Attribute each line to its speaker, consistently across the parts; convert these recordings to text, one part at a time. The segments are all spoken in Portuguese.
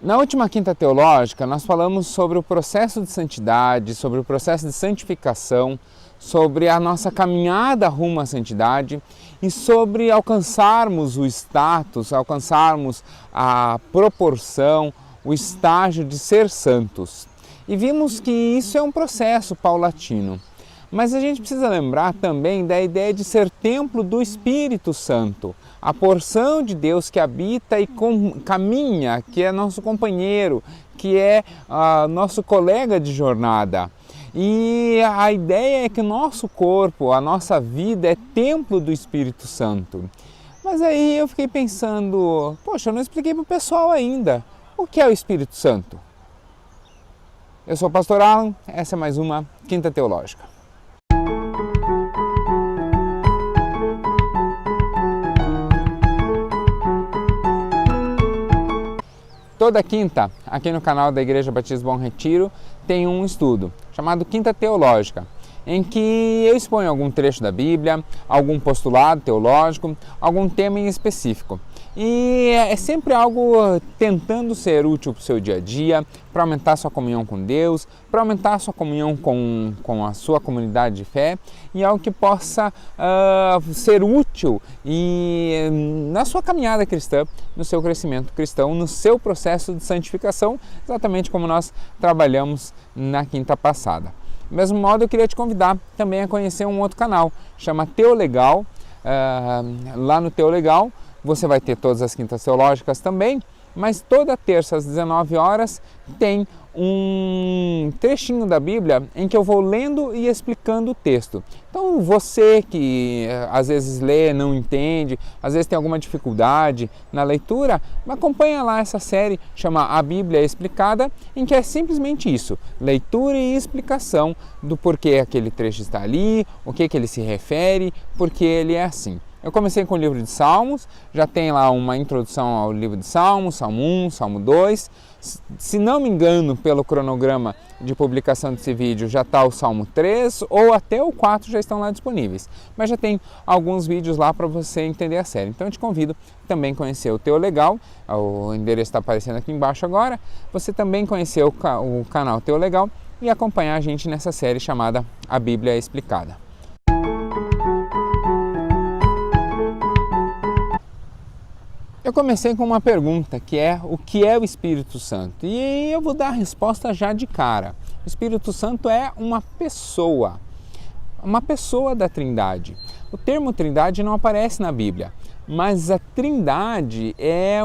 Speaker 1: Na última Quinta Teológica, nós falamos sobre o processo de santidade, sobre o processo de santificação, sobre a nossa caminhada rumo à santidade e sobre alcançarmos o status, alcançarmos a proporção, o estágio de ser santos. E vimos que isso é um processo paulatino. Mas a gente precisa lembrar também da ideia de ser templo do Espírito Santo, a porção de Deus que habita e caminha, que é nosso companheiro, que é nosso colega de jornada. E a ideia é que o nosso corpo, a nossa vida é templo do Espírito Santo. Mas aí eu fiquei pensando, poxa, eu não expliquei para o pessoal ainda, o que é o Espírito Santo? Eu sou o Pastor Alan, essa é mais uma Quinta Teológica. Toda quinta, aqui no canal da Igreja Batista Bom Retiro, tem um estudo chamado Quinta Teológica, em que eu exponho algum trecho da Bíblia, algum postulado teológico, algum tema em específico. E é sempre algo tentando ser útil para o seu dia a dia, para aumentar a sua comunhão com Deus, para aumentar a sua comunhão com a sua comunidade de fé e algo que possa ser útil na sua caminhada cristã, no seu crescimento cristão, no seu processo de santificação, exatamente como nós trabalhamos na quinta passada. Do mesmo modo, eu queria te convidar também a conhecer um outro canal, chama Teolegal. Lá no Teolegal você vai ter todas as quintas teológicas também, mas toda terça às 19 horas tem um trechinho da Bíblia em que eu vou lendo e explicando o texto. Então você que às vezes lê, não entende, às vezes tem alguma dificuldade na leitura, acompanha lá essa série, chama A Bíblia Explicada, em que é simplesmente isso, leitura e explicação do porquê aquele trecho está ali, o que ele se refere, porque ele é assim. Eu comecei com o livro de Salmos, já tem lá uma introdução ao livro de Salmos, Salmo 1, Salmo 2. Se não me engano, pelo cronograma de publicação desse vídeo, já está o Salmo 3 ou até o 4 já estão lá disponíveis. Mas já tem alguns vídeos lá para você entender a série. Então eu te convido também a conhecer o Teolegal, o endereço está aparecendo aqui embaixo agora. Você também conhecer o canal Teolegal e acompanhar a gente nessa série chamada A Bíblia Explicada. Eu comecei com uma pergunta que é o que é o Espírito Santo? E eu vou dar a resposta já de cara. O Espírito Santo é uma pessoa da Trindade. O termo Trindade não aparece na Bíblia, mas a Trindade é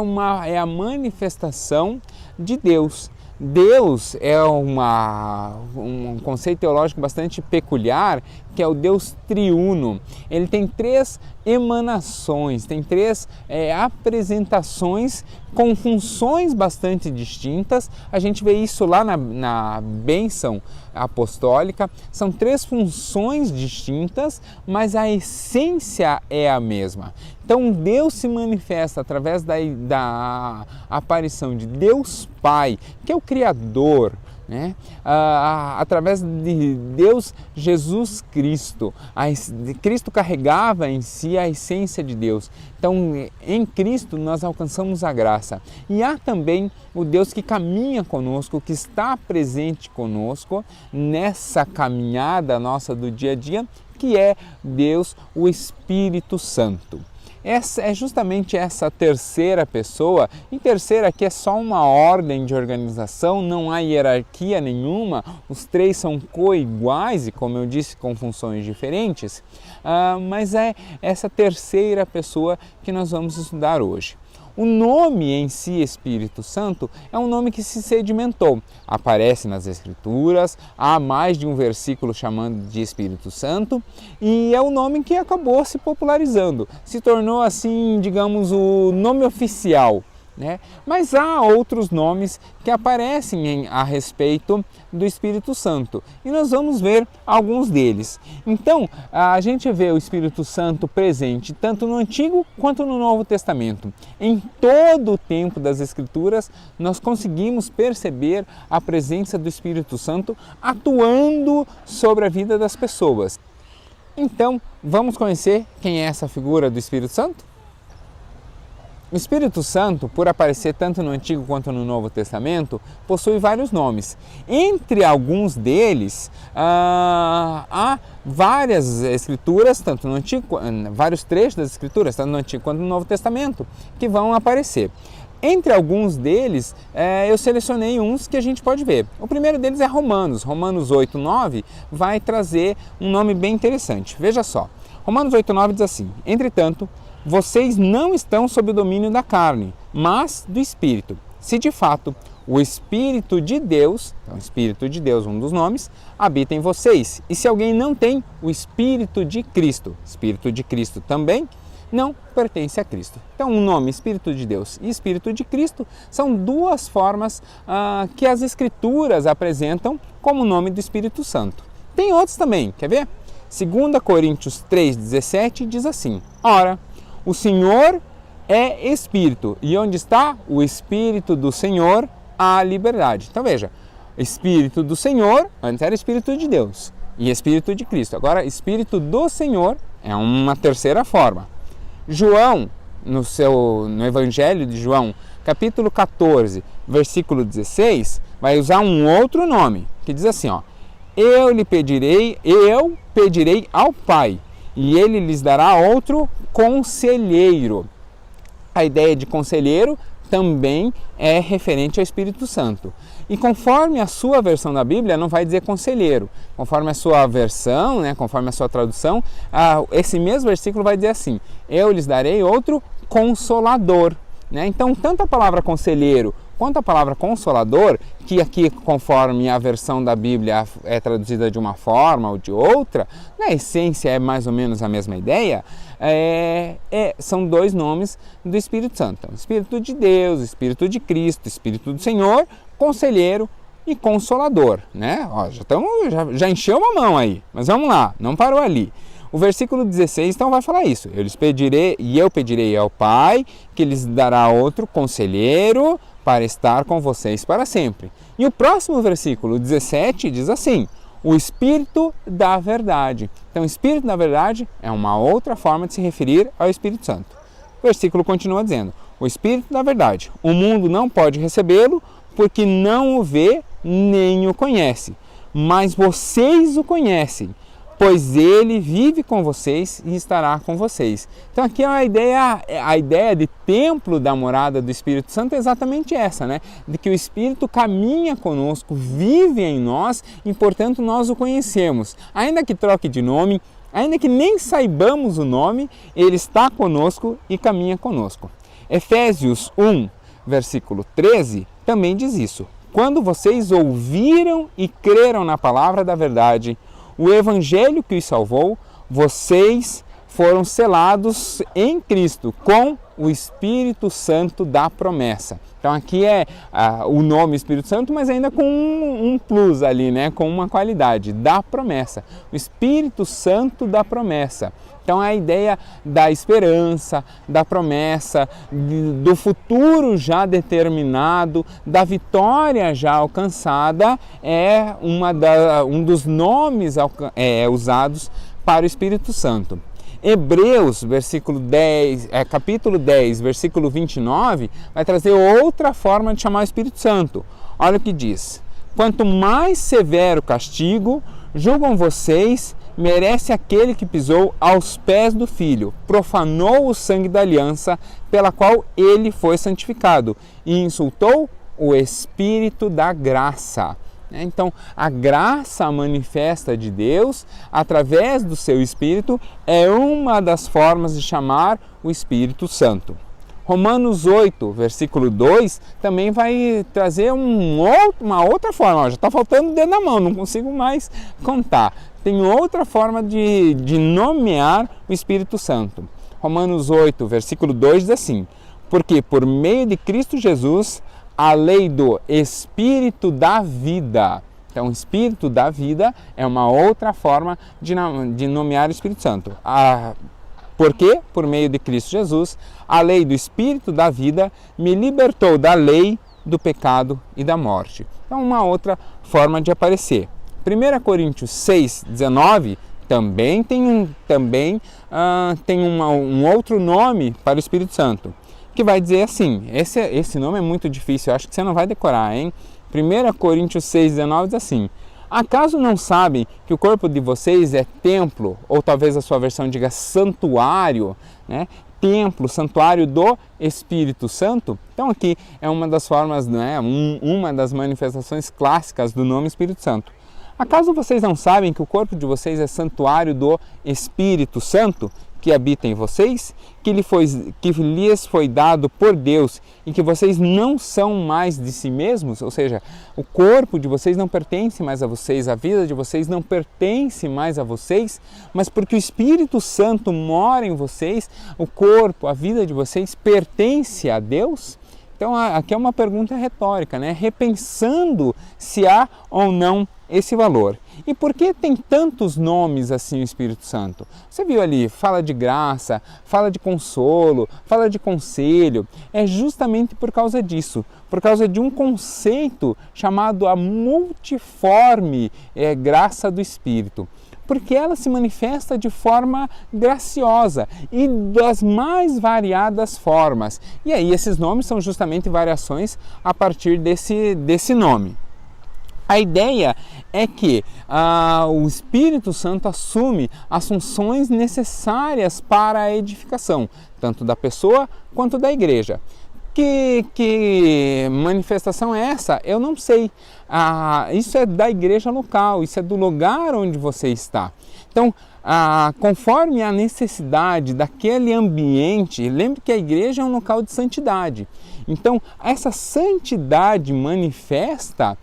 Speaker 1: a manifestação de Deus. Deus é um conceito teológico bastante peculiar, que é o Deus triuno. Ele tem três emanações, tem três apresentações com funções bastante distintas. A gente vê isso lá na bênção apostólica. São três funções distintas, mas a essência é a mesma. Então Deus se manifesta através da aparição de Deus Pai, que é o Criador, né? Através de Deus Jesus Cristo. Cristo carregava em si a essência de Deus. Então, em Cristo nós alcançamos a graça. E há também o Deus que caminha conosco, que está presente conosco nessa caminhada nossa do dia a dia, que é Deus, o Espírito Santo. Essa é justamente essa terceira pessoa, e terceira aqui é só uma ordem de organização, não há hierarquia nenhuma, os três são coiguais e, como eu disse, com funções diferentes, mas é essa terceira pessoa que nós vamos estudar hoje. O nome em si, Espírito Santo, é um nome que se sedimentou. Aparece nas Escrituras, há mais de um versículo chamando de Espírito Santo, e é um nome que acabou se popularizando. Se tornou assim, digamos, o nome oficial, né? Mas há outros nomes que aparecem a respeito do Espírito Santo e nós vamos ver alguns deles. Então, a gente vê o Espírito Santo presente tanto no Antigo quanto no Novo Testamento. Em todo o tempo das Escrituras, nós conseguimos perceber a presença do Espírito Santo atuando sobre a vida das pessoas. Então, vamos conhecer quem é essa figura do Espírito Santo? O Espírito Santo, por aparecer tanto no Antigo quanto no Novo Testamento, possui vários nomes. Entre alguns deles, há várias escrituras, tanto no Antigo, vários trechos das escrituras, tanto no Antigo quanto no Novo Testamento, que vão aparecer. Entre alguns deles, eu selecionei uns que a gente pode ver. O primeiro deles é Romanos. Romanos 8:9 vai trazer um nome bem interessante. Veja só, Romanos 8:9 diz assim: entretanto, vocês não estão sob o domínio da carne, mas do Espírito. Se de fato o Espírito de Deus, então Espírito de Deus, um dos nomes, habita em vocês. E se alguém não tem o Espírito de Cristo também não pertence a Cristo. Então o nome Espírito de Deus e Espírito de Cristo são duas formas que as Escrituras apresentam como nome do Espírito Santo. Tem outros também, quer ver? 2 Coríntios 3,17 diz assim: ora, o Senhor é Espírito, e onde está o Espírito do Senhor, há liberdade. Então veja, Espírito do Senhor, antes era Espírito de Deus, e Espírito de Cristo. Agora, Espírito do Senhor é uma terceira forma. João, no Evangelho de João, capítulo 14, versículo 16, vai usar um outro nome, que diz assim, ó: eu pedirei ao Pai, e ele lhes dará outro conselheiro. A ideia de conselheiro também é referente ao Espírito Santo. E conforme a sua versão da Bíblia, não vai dizer conselheiro. Conforme a sua versão, conforme a sua tradução, esse mesmo versículo vai dizer assim: eu lhes darei outro consolador. Então, tanto a palavra conselheiro quanto a palavra consolador, que aqui, conforme a versão da Bíblia é traduzida de uma forma ou de outra, na essência é mais ou menos a mesma ideia, são dois nomes do Espírito Santo. Espírito de Deus, Espírito de Cristo, Espírito do Senhor, conselheiro e consolador. Já encheu uma mão aí, mas vamos lá, não parou ali. O versículo 16 então vai falar isso: eu pedirei ao Pai, que lhes dará outro conselheiro para estar com vocês para sempre. E o próximo versículo 17 diz assim: o Espírito da Verdade. Então, o Espírito da Verdade é uma outra forma de se referir ao Espírito Santo. O versículo continua dizendo: o Espírito da Verdade. O mundo não pode recebê-lo porque não o vê nem o conhece. Mas vocês o conhecem, pois ele vive com vocês e estará com vocês. Então aqui a ideia de templo da morada do Espírito Santo é exatamente essa, de que o Espírito caminha conosco, vive em nós e, portanto, nós o conhecemos. Ainda que troque de nome, ainda que nem saibamos o nome, ele está conosco e caminha conosco. Efésios 1, versículo 13, também diz isso: quando vocês ouviram e creram na palavra da verdade, o Evangelho que os salvou, vocês foram selados em Cristo com o Espírito Santo da promessa. Então aqui é o nome Espírito Santo, mas ainda com um plus ali, com uma qualidade, da promessa. O Espírito Santo da promessa. Então a ideia da esperança, da promessa, do futuro já determinado, da vitória já alcançada, é um dos nomes usados para o Espírito Santo. Hebreus, capítulo 10, versículo 29, vai trazer outra forma de chamar o Espírito Santo. Olha o que diz: quanto mais severo castigo, julgam vocês, merece aquele que pisou aos pés do Filho, profanou o sangue da aliança pela qual ele foi santificado e insultou o Espírito da graça. Então, a graça manifesta de Deus, através do seu Espírito, é uma das formas de chamar o Espírito Santo. Romanos 8, versículo 2, também vai trazer uma outra forma. Já está faltando o dedo na mão, não consigo mais contar. Tem outra forma de nomear o Espírito Santo. Romanos 8, versículo 2 diz assim: porque por meio de Cristo Jesus, a lei do Espírito da vida. Então, o Espírito da vida é uma outra forma de nomear o Espírito Santo. Porque, por meio de Cristo Jesus, a lei do Espírito da vida me libertou da lei do pecado e da morte. Então, uma outra forma de aparecer. 1 Coríntios 6, 19 também tem um outro nome para o Espírito Santo. que vai dizer assim, esse nome é muito difícil, eu acho que você não vai decorar, hein? 1 Coríntios 6,19 diz assim: acaso não sabem que o corpo de vocês é templo, ou talvez a sua versão diga santuário, né? Templo, santuário do Espírito Santo? Então aqui é uma das formas, né? Uma das manifestações clássicas do nome Espírito Santo. Acaso vocês não sabem que o corpo de vocês é santuário do Espírito Santo, que habita em vocês, que lhes foi dado por Deus e que vocês não são mais de si mesmos? Ou seja, o corpo de vocês não pertence mais a vocês, a vida de vocês não pertence mais a vocês, mas porque o Espírito Santo mora em vocês, o corpo, a vida de vocês pertence a Deus? Então aqui é uma pergunta retórica, né? Repensando se há ou não esse valor. E por que tem tantos nomes assim o Espírito Santo? Você viu ali, fala de graça, fala de consolo, fala de conselho. É justamente por causa disso, por causa de um conceito chamado a multiforme graça do Espírito. Porque ela se manifesta de forma graciosa e das mais variadas formas. E aí esses nomes são justamente variações a partir desse nome. A ideia é que o Espírito Santo assume as funções necessárias para a edificação, tanto da pessoa quanto da igreja. Que manifestação é essa? Eu não sei. Isso é da igreja local, isso é do lugar onde você está. Então, conforme a necessidade daquele ambiente, lembre que a igreja é um local de santidade. Então, essa santidade manifesta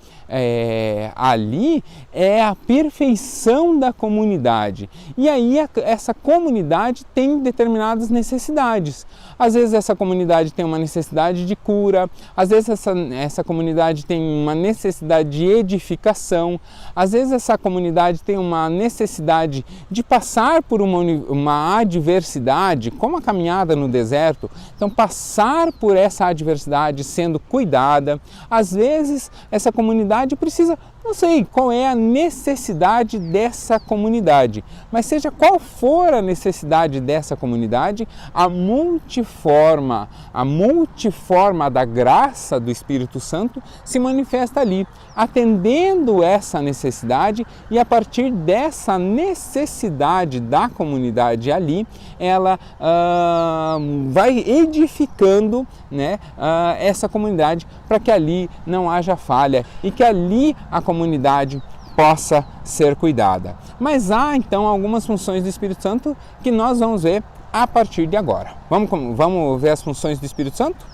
Speaker 1: ali é a perfeição da comunidade. E aí essa comunidade tem determinadas necessidades. Às vezes essa comunidade tem uma necessidade de cura, às vezes essa comunidade tem uma necessidade de edificação, às vezes essa comunidade tem uma necessidade de passar por uma adversidade, como a caminhada no deserto, então passar por essa adversidade sendo cuidada. Às vezes essa comunidade precisa, não sei qual é a necessidade dessa comunidade, mas seja qual for a necessidade dessa comunidade, a multiforma da graça do Espírito Santo se manifesta ali, atendendo essa necessidade, e a partir dessa necessidade da comunidade ali, ela vai edificando, né, essa comunidade para que ali não haja falha e que ali a comunidade possa ser cuidada. Mas há então algumas funções do Espírito Santo que nós vamos ver a partir de agora. Vamos ver as funções do Espírito Santo?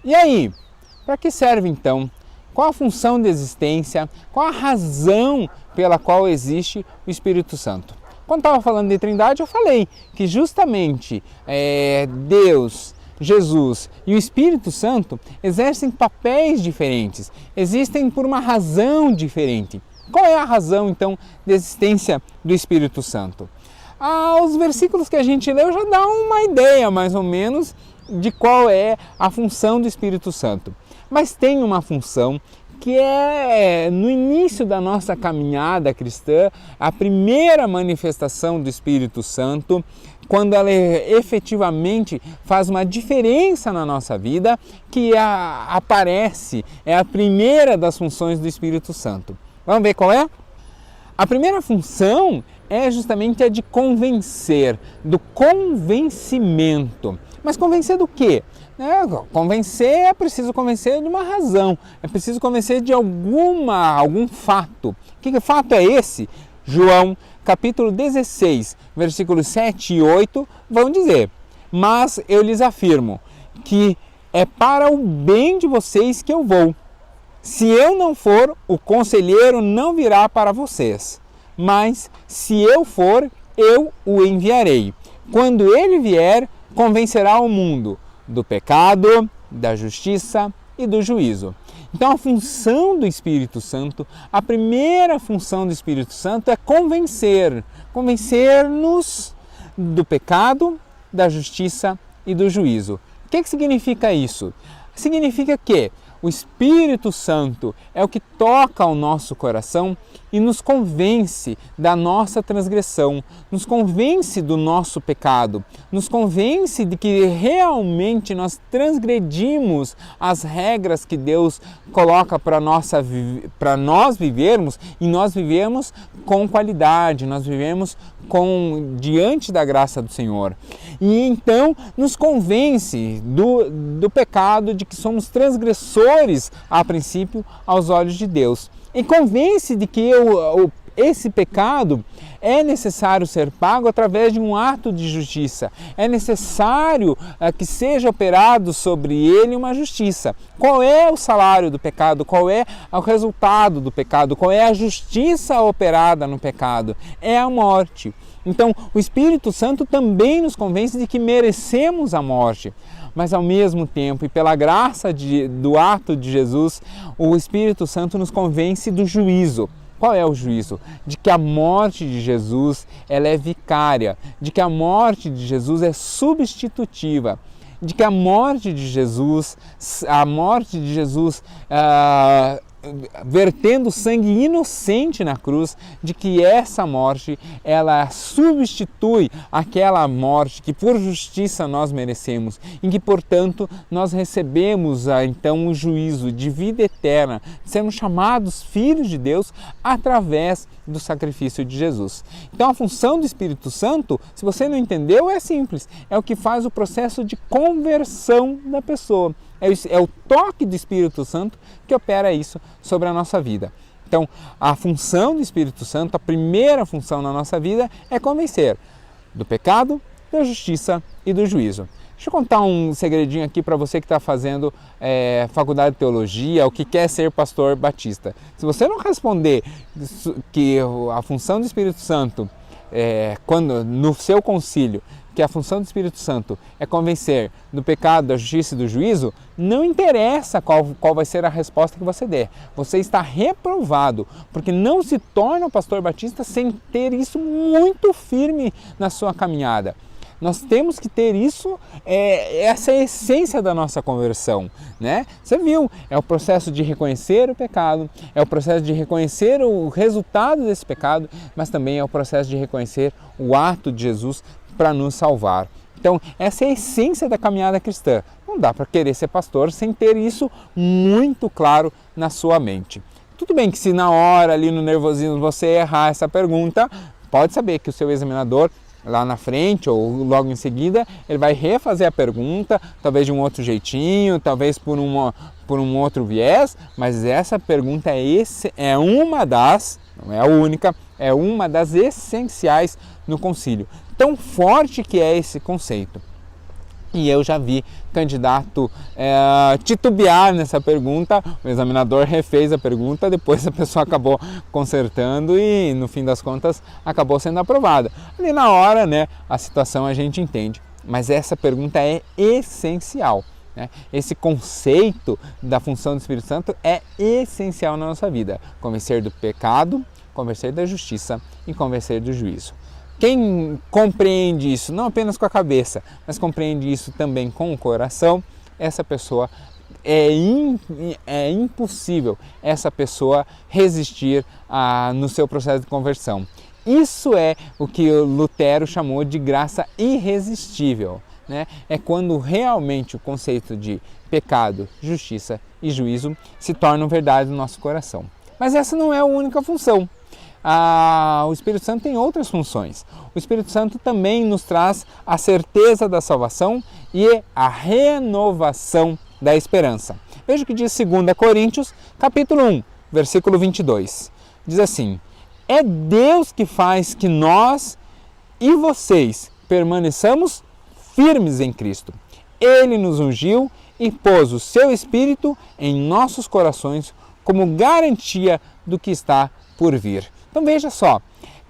Speaker 1: E aí, para que serve então? Qual a função de existência? Qual a razão pela qual existe o Espírito Santo? Quando estava falando de Trindade, eu falei que justamente Deus, Jesus e o Espírito Santo exercem papéis diferentes, existem por uma razão diferente. Qual é a razão, então, de existência do Espírito Santo? Os versículos que a gente leu já dão uma ideia, mais ou menos, de qual é a função do Espírito Santo. Mas tem uma função que é, no início da nossa caminhada cristã, a primeira manifestação do Espírito Santo, quando ela efetivamente faz uma diferença na nossa vida, que aparece, é a primeira das funções do Espírito Santo. Vamos ver qual é? A primeira função é justamente a de convencer, do convencimento. Mas convencer do quê? Convencer é preciso convencer de uma razão, é preciso convencer de algum fato. Que fato é esse? João capítulo 16, versículos 7 e 8 vão dizer: mas eu lhes afirmo que é para o bem de vocês que eu vou. Se eu não for, o conselheiro não virá para vocês, mas se eu for, eu o enviarei. Quando ele vier, convencerá o mundo do pecado, da justiça e do juízo. Então a função do Espírito Santo, a primeira função do Espírito Santo é convencer-nos do pecado, da justiça e do juízo. O que significa isso? Significa que O Espírito Santo é o que toca o nosso coração e nos convence da nossa transgressão, nos convence do nosso pecado, nos convence de que realmente nós transgredimos as regras que Deus coloca para nós vivermos, e nós vivemos com qualidade, nós vivemos diante da graça do Senhor. E então nos convence do pecado, de que somos transgressores a princípio aos olhos de Deus. E convence de que esse pecado é necessário ser pago através de um ato de justiça. É necessário que seja operado sobre ele uma justiça. Qual é o salário do pecado? Qual é o resultado do pecado? Qual é a justiça operada no pecado? É a morte. Então, o Espírito Santo também nos convence de que merecemos a morte. Mas ao mesmo tempo, e pela graça do ato de Jesus, o Espírito Santo nos convence do juízo. Qual é o juízo? De que a morte de Jesus ela é vicária, de que a morte de Jesus é substitutiva, de que a morte de Jesus vertendo sangue inocente na cruz, de que essa morte ela substitui aquela morte que por justiça nós merecemos, em que portanto nós recebemos então o juízo de vida eterna, sermos chamados filhos de Deus através do sacrifício de Jesus. Então a função do Espírito Santo, se você não entendeu, é simples, é o que faz o processo de conversão da pessoa. É o toque do Espírito Santo que opera isso sobre a nossa vida. Então, a função do Espírito Santo, a primeira função na nossa vida é convencer do pecado, da justiça e do juízo. Deixa eu contar um segredinho aqui para você que está fazendo faculdade de teologia ou que quer ser pastor batista. Se você não responder que a função do Espírito Santo, quando no seu concílio, que a função do Espírito Santo é convencer do pecado, da justiça e do juízo, não interessa qual vai ser a resposta que você der. Você está reprovado, porque não se torna um pastor batista sem ter isso muito firme na sua caminhada. Nós temos que ter isso, essa é a essência da nossa conversão, né? Você viu, é o processo de reconhecer o pecado, é o processo de reconhecer o resultado desse pecado, mas também é o processo de reconhecer o ato de Jesus para nos salvar. Então, essa é a essência da caminhada cristã. Não dá para querer ser pastor sem ter isso muito claro na sua mente. Tudo bem que se na hora, ali no nervosismo, você errar essa pergunta, pode saber que o seu examinador, lá na frente ou logo em seguida, ele vai refazer a pergunta, talvez de um outro jeitinho, talvez por um outro viés, mas essa pergunta é uma das, não é a única, é uma das essenciais no concílio. Tão forte que é esse conceito. E eu já vi candidato titubear nessa pergunta, o examinador refez a pergunta, depois a pessoa acabou consertando e no fim das contas acabou sendo aprovada. Ali na hora, né, a situação a gente entende, mas essa pergunta é essencial. Esse conceito da função do Espírito Santo é essencial na nossa vida. Convencer do pecado, convencer da justiça e convencer do juízo. Quem compreende isso, não apenas com a cabeça, mas compreende isso também com o coração, essa pessoa é impossível essa pessoa resistir no seu processo de conversão. Isso é o que Lutero chamou de graça irresistível. Né? É quando realmente o conceito de pecado, justiça e juízo se tornam verdade no nosso coração. Mas essa não é a única função. O Espírito Santo tem outras funções. O Espírito Santo também nos traz a certeza da salvação e a renovação da esperança. Veja o que diz 2 Coríntios, capítulo 1, versículo 22. Diz assim: é Deus que faz que nós e vocês permaneçamos firmes em Cristo. Ele nos ungiu e pôs o seu Espírito em nossos corações como garantia do que está por vir. Então veja só,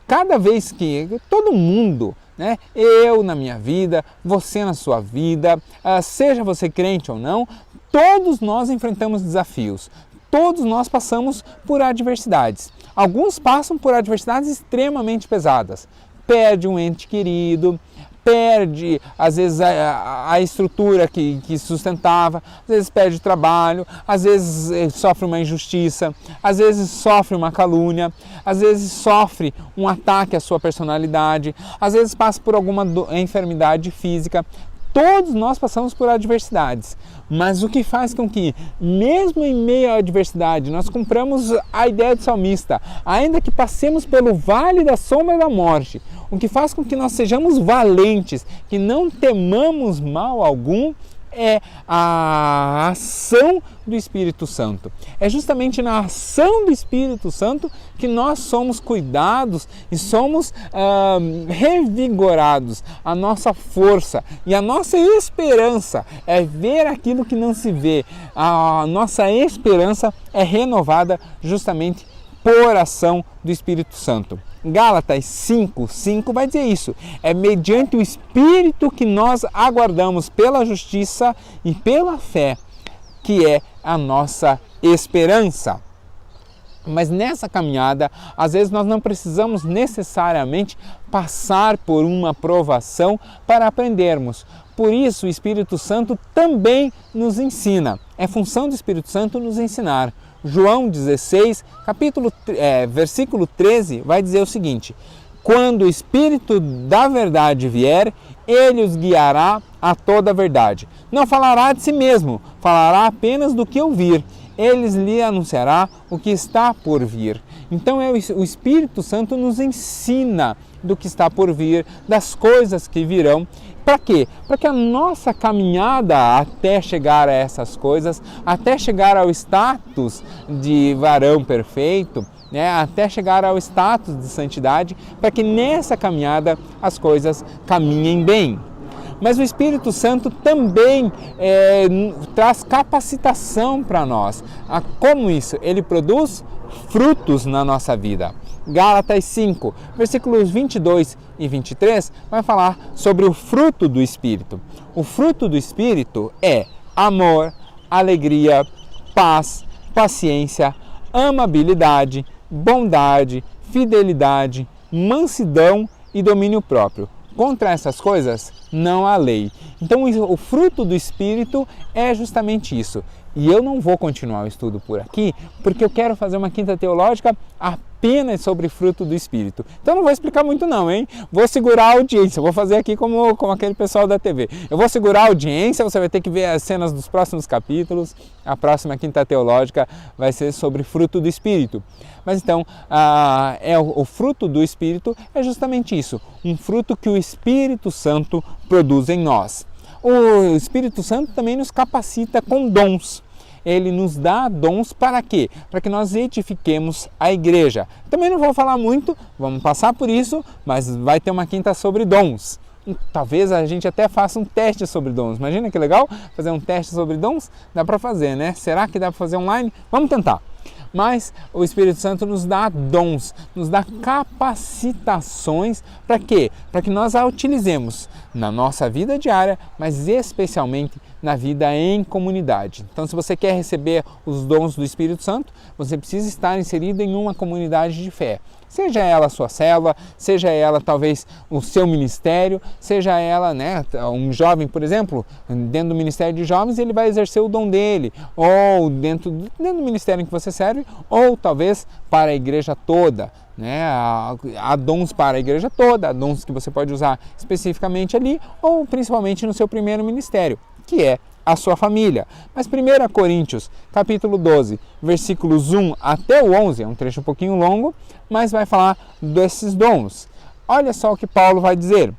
Speaker 1: cada vez que todo mundo, né, eu na minha vida, você na sua vida, seja você crente ou não, todos nós enfrentamos desafios, todos nós passamos por adversidades. Alguns passam por adversidades extremamente pesadas. Perde um ente querido, perde, às vezes, a estrutura que sustentava, às vezes perde trabalho, às vezes sofre uma injustiça, às vezes sofre uma calúnia, às vezes sofre um ataque à sua personalidade, às vezes passa por alguma enfermidade física. Todos nós passamos por adversidades, mas o que faz com que, mesmo em meio à adversidade, nós cumpramos a ideia do salmista, ainda que passemos pelo vale da sombra da morte, o que faz com que nós sejamos valentes, que não temamos mal algum, é a ação do Espírito Santo. É justamente na ação do Espírito Santo que nós somos cuidados e somos revigorados. A nossa força e a nossa esperança é ver aquilo que não se vê. A nossa esperança é renovada justamente por ação do Espírito Santo. Gálatas 5:5 vai dizer isso. É mediante o Espírito que nós aguardamos pela justiça e pela fé, que é a nossa esperança. Mas nessa caminhada, às vezes nós não precisamos necessariamente passar por uma provação para aprendermos. Por isso o Espírito Santo também nos ensina. É função do Espírito Santo nos ensinar. João 16, versículo 13, vai dizer o seguinte: quando o Espírito da verdade vier, ele os guiará a toda a verdade. Não falará de si mesmo, falará apenas do que ouvir. Eles lhe anunciará o que está por vir. Então o Espírito Santo nos ensina do que está por vir, das coisas que virão. Para quê? Para que a nossa caminhada até chegar a essas coisas, até chegar ao status de varão perfeito, até chegar ao status de santidade, para que nessa caminhada as coisas caminhem bem. Mas o Espírito Santo também traz capacitação para nós. Como isso? Ele produz frutos na nossa vida. Gálatas 5, versículos 22 e 23, vai falar sobre o fruto do Espírito. O fruto do Espírito é amor, alegria, paz, paciência, amabilidade, bondade, fidelidade, mansidão e domínio próprio. Contra essas coisas não há lei. Então o fruto do Espírito é justamente isso. E eu não vou continuar o estudo por aqui, porque eu quero fazer uma quinta teológica apenas sobre fruto do Espírito. Então não vou explicar muito não, hein? Vou segurar a audiência, vou fazer aqui como aquele pessoal da TV. Eu vou segurar a audiência, você vai ter que ver as cenas dos próximos capítulos. A próxima quinta teológica vai ser sobre fruto do Espírito. Mas então, o fruto do Espírito é justamente isso, um fruto que o Espírito Santo produz em nós. O Espírito Santo também nos capacita com dons. Ele nos dá dons para quê? Para que nós edifiquemos a igreja. Também não vou falar muito, vamos passar por isso, mas vai ter uma quinta sobre dons. Talvez a gente até faça um teste sobre dons. Imagina que legal fazer um teste sobre dons? Dá para fazer, né? Será que dá para fazer online? Vamos tentar. Mas o Espírito Santo nos dá dons, nos dá capacitações para quê? Para que nós a utilizemos na nossa vida diária, mas especialmente na vida em comunidade. Então, se você quer receber os dons do Espírito Santo, você precisa estar inserido em uma comunidade de fé. Seja ela a sua célula, seja ela talvez o seu ministério, seja ela um jovem, por exemplo, dentro do ministério de jovens, ele vai exercer o dom dele, ou dentro do ministério em que você serve, ou talvez para a igreja toda. Há dons para a igreja toda, há dons que você pode usar especificamente ali, ou principalmente no seu primeiro ministério, que é a sua família. Mas 1 Coríntios, capítulo 12, versículos 1 até o 11, é um trecho um pouquinho longo, mas vai falar desses dons. Olha só o que Paulo vai dizer.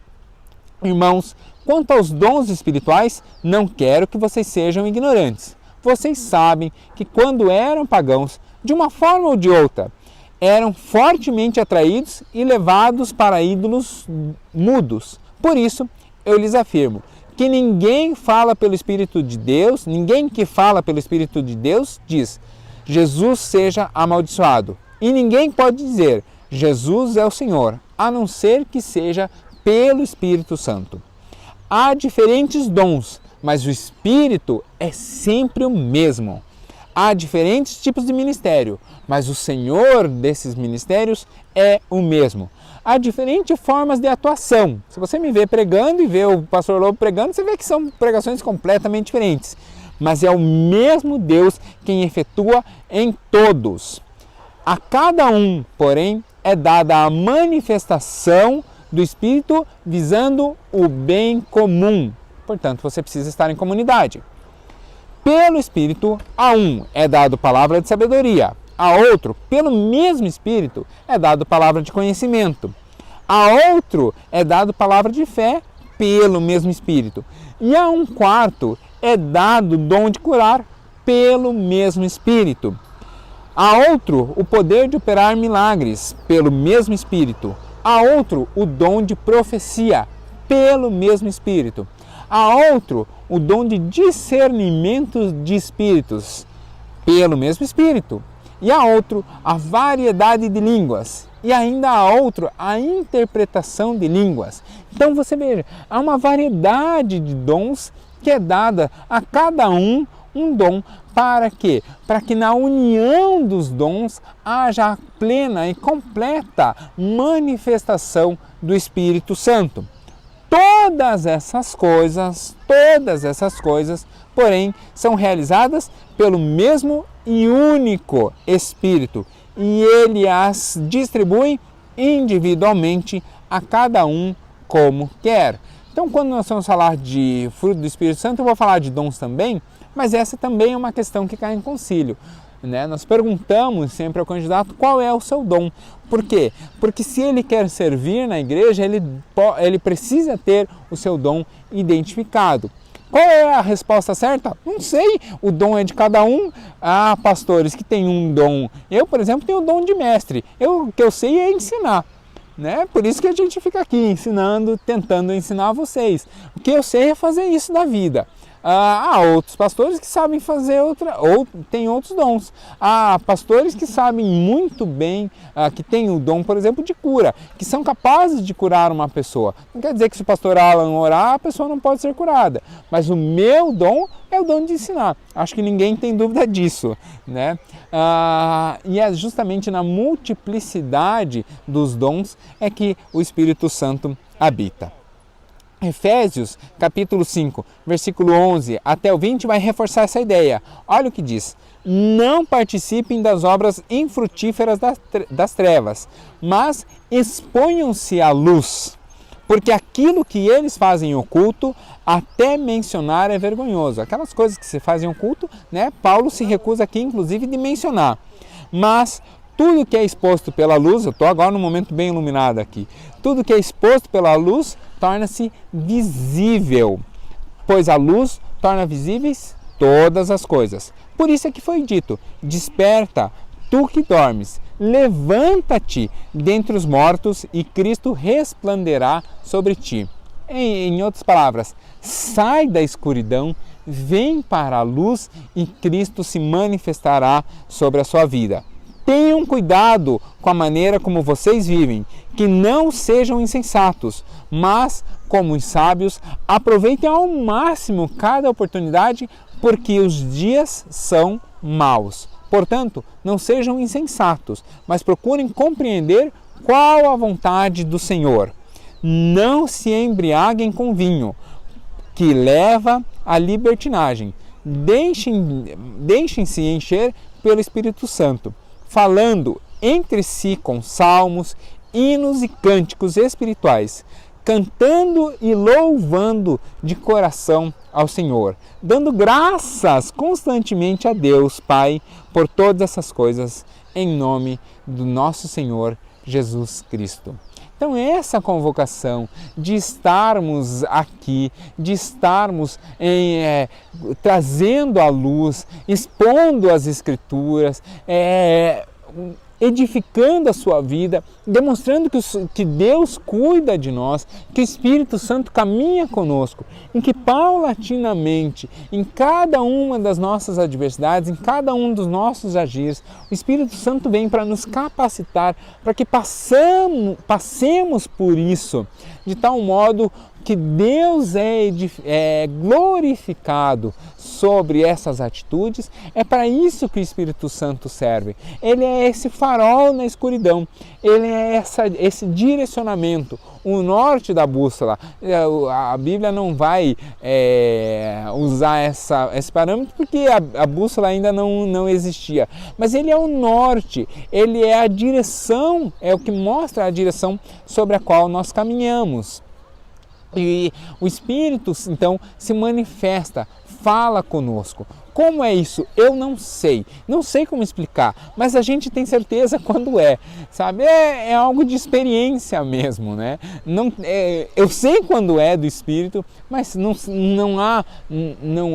Speaker 1: Irmãos, quanto aos dons espirituais, não quero que vocês sejam ignorantes. Vocês sabem que quando eram pagãos, de uma forma ou de outra, eram fortemente atraídos e levados para ídolos mudos. Por isso, eu lhes afirmo que ninguém que fala pelo Espírito de Deus diz, Jesus seja amaldiçoado. E ninguém pode dizer, Jesus é o Senhor, a não ser que seja pelo Espírito Santo. Há diferentes dons, mas o Espírito é sempre o mesmo. Há diferentes tipos de ministério, mas o Senhor desses ministérios é o mesmo. há diferentes formas de atuação. Se você me vê pregando e vê o pastor Lobo pregando, você vê que são pregações completamente diferentes. Mas é o mesmo Deus quem efetua em todos. A cada um, porém, é dada a manifestação do Espírito visando o bem comum. Portanto, você precisa estar em comunidade. Pelo Espírito, a um é dado palavra de sabedoria, a outro, pelo mesmo Espírito, é dado palavra de conhecimento, a outro é dado palavra de fé, pelo mesmo Espírito, e a um quarto é dado dom de curar, pelo mesmo Espírito. A outro, o poder de operar milagres, pelo mesmo Espírito. A outro, o dom de profecia, pelo mesmo Espírito. A outro, o dom de discernimento de espíritos, pelo mesmo Espírito. E a outro, a variedade de línguas. E ainda a outro, a interpretação de línguas. Então você veja, há uma variedade de dons que é dada a cada um dom. Para quê? Para que na união dos dons haja a plena e completa manifestação do Espírito Santo. Todas essas coisas, porém, são realizadas pelo mesmo e único Espírito, e ele as distribui individualmente a cada um como quer. Então, quando nós vamos falar de fruto do Espírito Santo, eu vou falar de dons também, mas essa também é uma questão que cai em concílio. Nós perguntamos sempre ao candidato qual é o seu dom. Por quê? Porque se ele quer servir na igreja, ele precisa ter o seu dom identificado. Qual é a resposta certa? Não sei, o dom é de cada um. Há pastores que têm um dom. Eu, por exemplo, tenho o dom de mestre. O que eu sei é ensinar. Por isso que a gente fica aqui ensinando, tentando ensinar a vocês. O que eu sei é fazer isso da vida. Há outros pastores que sabem fazer ou têm outros dons. Há pastores que sabem muito bem, que têm o dom, por exemplo, de cura, que são capazes de curar uma pessoa. Não quer dizer que se o pastor Alan orar, a pessoa não pode ser curada. Mas o meu dom é o dom de ensinar. Acho que ninguém tem dúvida disso, e é justamente na multiplicidade dos dons é que o Espírito Santo habita. Efésios, capítulo 5, versículo 11 até o 20 vai reforçar essa ideia. Olha o que diz: não participem das obras infrutíferas das trevas, mas exponham-se à luz, porque aquilo que eles fazem em oculto, até mencionar é vergonhoso. Aquelas coisas que se fazem em oculto, Paulo se recusa aqui, inclusive, de mencionar. Mas tudo que é exposto pela luz, eu estou agora num momento bem iluminado aqui, tudo que é exposto pela luz torna-se visível, pois a luz torna visíveis todas as coisas. Por isso é que foi dito: desperta, tu que dormes, levanta-te dentre os mortos e Cristo resplandecerá sobre ti. Em outras palavras, sai da escuridão, vem para a luz e Cristo se manifestará sobre a sua vida. Tenham cuidado com a maneira como vocês vivem, que não sejam insensatos, mas, como os sábios, aproveitem ao máximo cada oportunidade, porque os dias são maus. Portanto, não sejam insensatos, mas procurem compreender qual a vontade do Senhor. Não se embriaguem com vinho, que leva à libertinagem. Deixem-se encher pelo Espírito Santo, falando entre si com salmos, hinos e cânticos espirituais, cantando e louvando de coração ao Senhor, dando graças constantemente a Deus Pai por todas essas coisas, em nome do nosso Senhor Jesus Cristo. Então essa convocação de estarmos aqui, de estarmos trazendo a luz, expondo as Escrituras, edificando a sua vida, demonstrando que Deus cuida de nós, que o Espírito Santo caminha conosco, em que paulatinamente, em cada uma das nossas adversidades, em cada um dos nossos agires, o Espírito Santo vem para nos capacitar, para que passemos por isso, de tal modo que Deus é glorificado sobre essas atitudes, é para isso que o Espírito Santo serve. Ele é esse farol na escuridão, ele é esse direcionamento, o norte da bússola. A Bíblia não vai usar esse parâmetro porque a bússola ainda não existia, mas ele é o norte, ele é a direção, é o que mostra a direção sobre a qual nós caminhamos. E o Espírito, então, se manifesta, fala conosco. Como é isso? Eu não sei como explicar, mas a gente tem certeza quando sabe? É algo de experiência mesmo, né? Eu sei quando é do Espírito, mas não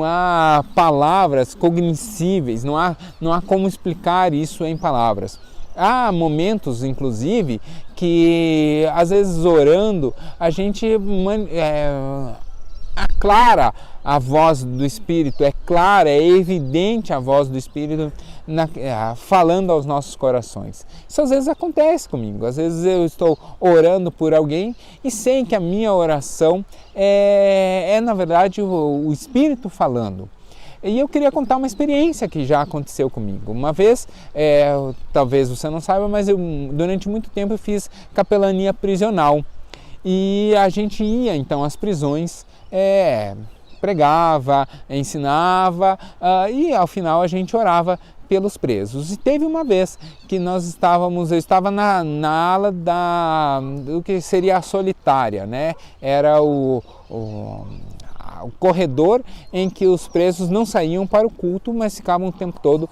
Speaker 1: há palavras cognoscíveis, não há como explicar isso em palavras. Há momentos, inclusive, que às vezes orando a gente aclara a voz do Espírito, é clara, é evidente a voz do Espírito falando aos nossos corações. Isso às vezes acontece comigo, às vezes eu estou orando por alguém e sei que a minha oração é na verdade o Espírito falando. E eu queria contar uma experiência que já aconteceu comigo. Uma vez, talvez você não saiba, mas durante muito tempo eu fiz capelania prisional. E a gente ia então às prisões, pregava, ensinava e ao final a gente orava pelos presos. E teve uma vez que eu estava na ala do que seria a solitária, né? Era o corredor em que os presos não saíam para o culto, mas ficavam o tempo todo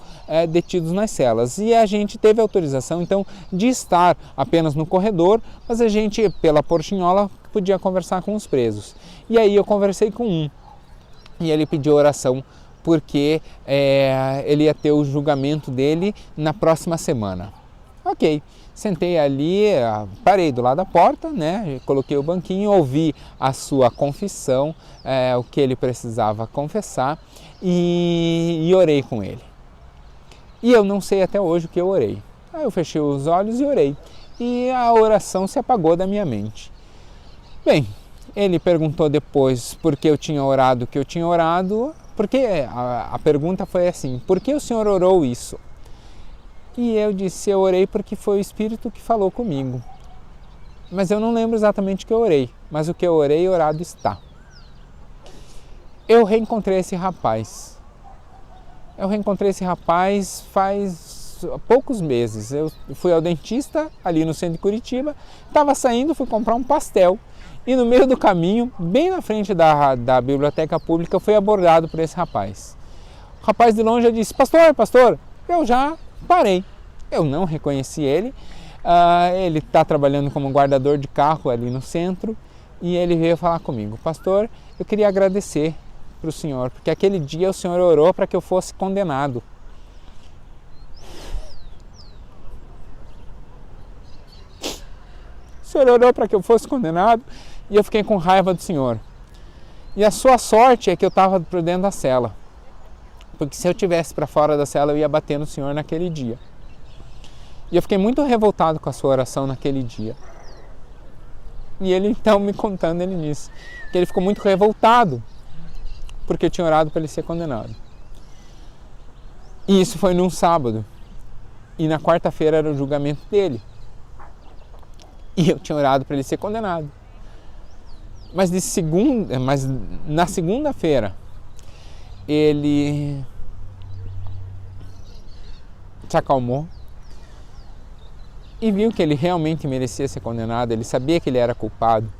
Speaker 1: detidos nas celas. E a gente teve autorização, então, de estar apenas no corredor, mas a gente, pela portinhola, podia conversar com os presos. E aí eu conversei com um, e ele pediu oração, porque ele ia ter o julgamento dele na próxima semana. Ok. Sentei ali, parei do lado da porta, né? Coloquei o banquinho, ouvi a sua confissão, o que ele precisava confessar e orei com ele. E eu não sei até hoje o que eu orei. Aí eu fechei os olhos e orei. E a oração se apagou da minha mente. Bem, ele perguntou depois por que eu tinha orado o que eu tinha orado, porque a pergunta foi assim: por que o senhor orou isso? E eu disse, eu orei porque foi o Espírito que falou comigo. Mas eu não lembro exatamente o que eu orei, mas o que eu orei, orado está. Eu reencontrei esse rapaz. Faz poucos meses. Eu fui ao dentista ali no centro de Curitiba, estava saindo, fui comprar um pastel. E no meio do caminho, bem na frente da biblioteca pública, eu fui abordado por esse rapaz. O rapaz de longe disse, pastor, eu já parei. Eu não reconheci ele. Ele está trabalhando como guardador de carro ali no centro e ele veio falar comigo. Pastor, eu queria agradecer para o senhor, porque aquele dia o senhor orou para que eu fosse condenado. O senhor orou para que eu fosse condenado e eu fiquei com raiva do senhor. E a sua sorte é que eu estava por dentro da cela. Porque se eu estivesse para fora da cela, eu ia bater no senhor naquele dia. E eu fiquei muito revoltado com a sua oração naquele dia. E ele então me contando, ele disse que ele ficou muito revoltado porque eu tinha orado para ele ser condenado. E isso foi num sábado. E na quarta-feira era o julgamento dele. E eu tinha orado para ele ser condenado. Mas na segunda-feira, ele se acalmou e viu que ele realmente merecia ser condenado, ele sabia que ele era culpado.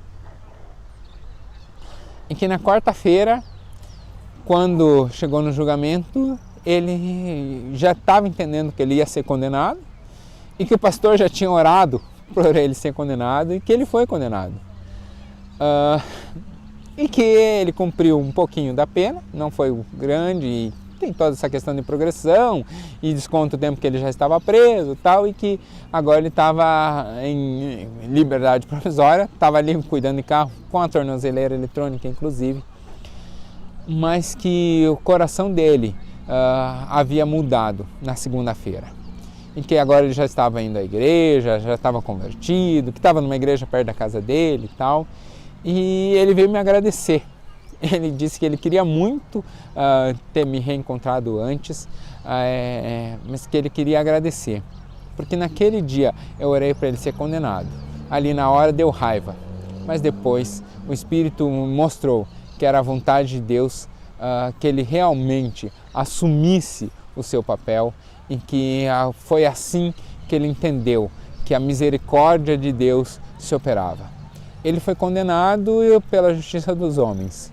Speaker 1: E que na quarta-feira, quando chegou no julgamento, ele já estava entendendo que ele ia ser condenado e que o pastor já tinha orado por ele ser condenado e que ele foi condenado. E que ele cumpriu um pouquinho da pena, não foi grande, e tem toda essa questão de progressão e desconta o tempo que ele já estava preso e tal, e que agora ele estava em liberdade provisória, estava ali cuidando de carro, com a tornozeleira eletrônica inclusive, mas que o coração dele havia mudado na segunda-feira, em que agora ele já estava indo à igreja, já estava convertido, que estava numa igreja perto da casa dele e tal, e ele veio me agradecer. Ele disse que ele queria muito ter me reencontrado antes, mas que ele queria agradecer, porque naquele dia eu orei para ele ser condenado. Ali na hora deu raiva, mas depois o Espírito mostrou que era a vontade de Deus que ele realmente assumisse o seu papel e que foi assim que ele entendeu que a misericórdia de Deus se operava. Ele foi condenado pela justiça dos homens,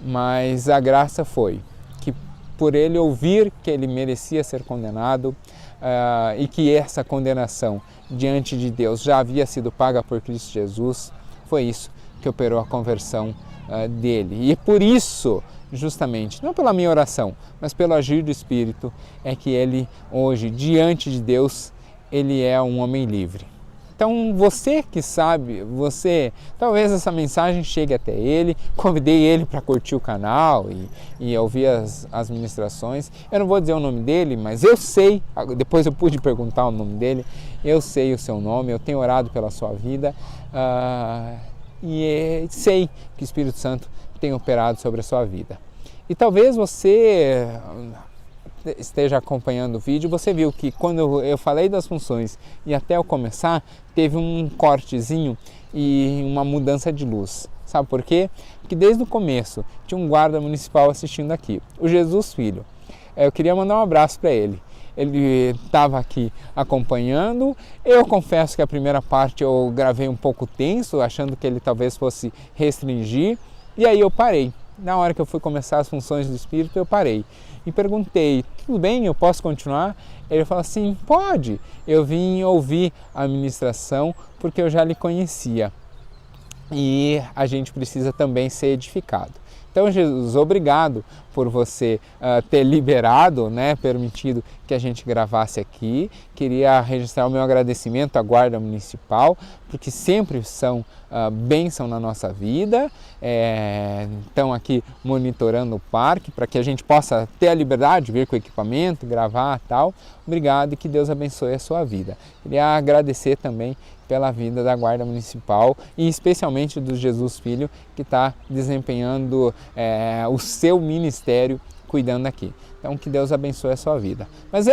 Speaker 1: mas a graça foi que por ele ouvir que ele merecia ser condenado e que essa condenação diante de Deus já havia sido paga por Cristo Jesus, foi isso que operou a conversão dele. E por isso, justamente, não pela minha oração, mas pelo agir do Espírito, é que ele hoje, diante de Deus, ele é um homem livre. Então você que sabe, talvez essa mensagem chegue até ele, convidei ele para curtir o canal e ouvir as ministrações. Eu não vou dizer o nome dele, mas eu sei, depois eu pude perguntar o nome dele, eu sei o seu nome, eu tenho orado pela sua vida e sei que o Espírito Santo tem operado sobre a sua vida. E talvez você esteja acompanhando o vídeo, você viu que quando eu falei das funções e até eu começar, teve um cortezinho e uma mudança de luz. Sabe por quê? Porque desde o começo tinha um guarda municipal assistindo aqui, o Jesus Filho. Eu queria mandar um abraço para ele. Ele estava aqui acompanhando. Eu confesso que a primeira parte eu gravei um pouco tenso, achando que ele talvez fosse restringir, e aí eu parei. Na hora que eu fui começar as funções do Espírito, eu parei e perguntei: tudo bem, eu posso continuar? Ele falou assim: pode, eu vim ouvir a ministração porque eu já lhe conhecia e a gente precisa também ser edificado. Então, Jesus, obrigado por você ter liberado, permitido que a gente gravasse aqui. Queria registrar o meu agradecimento à Guarda Municipal, porque sempre são bênção na nossa vida. Estão aqui monitorando o parque para que a gente possa ter a liberdade de vir com o equipamento, gravar e tal. Obrigado e que Deus abençoe a sua vida. Queria agradecer também pela vida da Guarda Municipal e especialmente do Jesus Filho, que está desempenhando o seu ministério cuidando aqui. Então que Deus abençoe a sua vida. Mas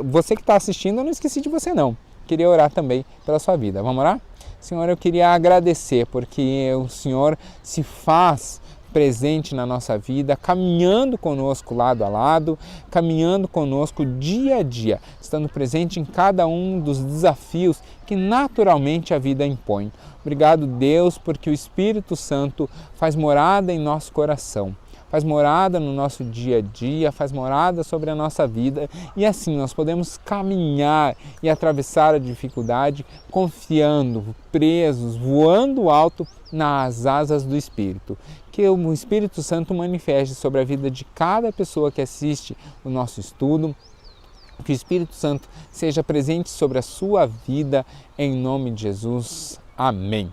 Speaker 1: você que está assistindo, eu não esqueci de você não. Queria orar também pela sua vida. Vamos orar? Senhor, eu queria agradecer porque o Senhor se faz presente na nossa vida, caminhando conosco lado a lado, caminhando conosco dia a dia, estando presente em cada um dos desafios que naturalmente a vida impõe. Obrigado, Deus, porque o Espírito Santo faz morada em nosso coração, faz morada no nosso dia a dia, faz morada sobre a nossa vida e assim nós podemos caminhar e atravessar a dificuldade confiando, presos, voando alto nas asas do Espírito. Que o Espírito Santo manifeste sobre a vida de cada pessoa que assiste o nosso estudo, que o Espírito Santo seja presente sobre a sua vida, em nome de Jesus. Amém.